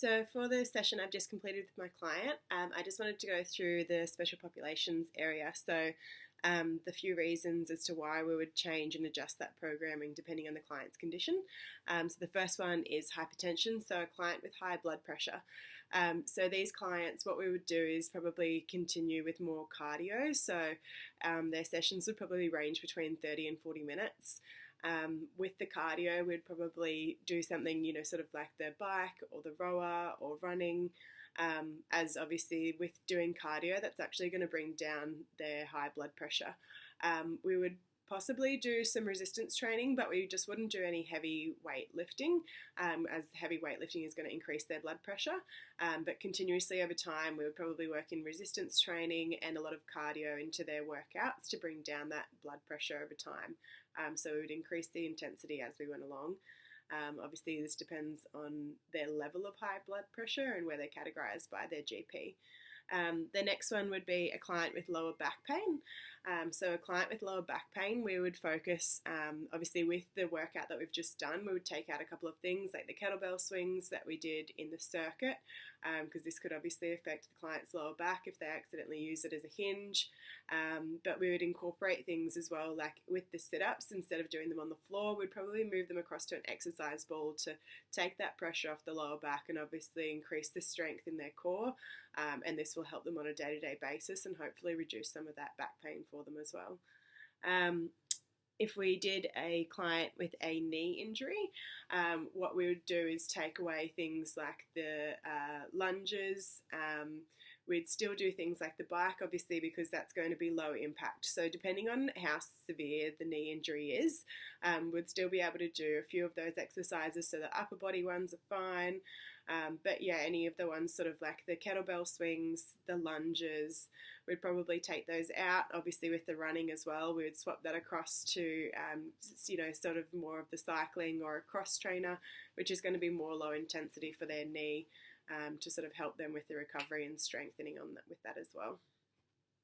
So for the session I've just completed with my client, I just wanted to go through the special populations area. So the few reasons as to why we would change and adjust that programming depending on the client's condition. So the first one is hypertension, so a client with high blood pressure. So these clients, what we would do is probably continue with more cardio. So their sessions would probably range between 30 and 40 minutes. With the cardio, we'd probably do something, sort of like the bike or the rower or running, as obviously with doing cardio, that's actually going to bring down their high blood pressure. We would possibly do some resistance training, but we just wouldn't do any heavy weight lifting, as heavy weight lifting is going to increase their blood pressure. But continuously over time, we would probably work in resistance training and a lot of cardio into their workouts to bring down that blood pressure over time. So we would increase the intensity as we went along. Obviously, this depends on their level of high blood pressure and where they're categorised by their GP. The next one would be a client with lower back pain. So a client with lower back pain, we would focus, obviously with the workout that we've just done, we would take out a couple of things like the kettlebell swings that we did in the circuit, because this could obviously affect the client's lower back if they accidentally use it as a hinge. But we would incorporate things as well, like with the sit-ups, instead of doing them on the floor, we'd probably move them across to an exercise ball to take that pressure off the lower back and obviously increase the strength in their core. And this will help them on a day-to-day basis and hopefully reduce some of that back pain for them as well. If we did a client with a knee injury, what we would do is take away things like the lunges. We'd still do things like the bike, obviously, because that's going to be low impact. So depending on how severe the knee injury is, we'd still be able to do a few of those exercises. So the upper body ones are fine. But yeah, any of the ones sort of like the kettlebell swings, the lunges, we'd probably take those out. Obviously with the running as well, we would swap that across to, sort of more of the cycling or a cross trainer, which is going to be more low intensity for their knee, to sort of help them with the recovery and strengthening on that, with that as well.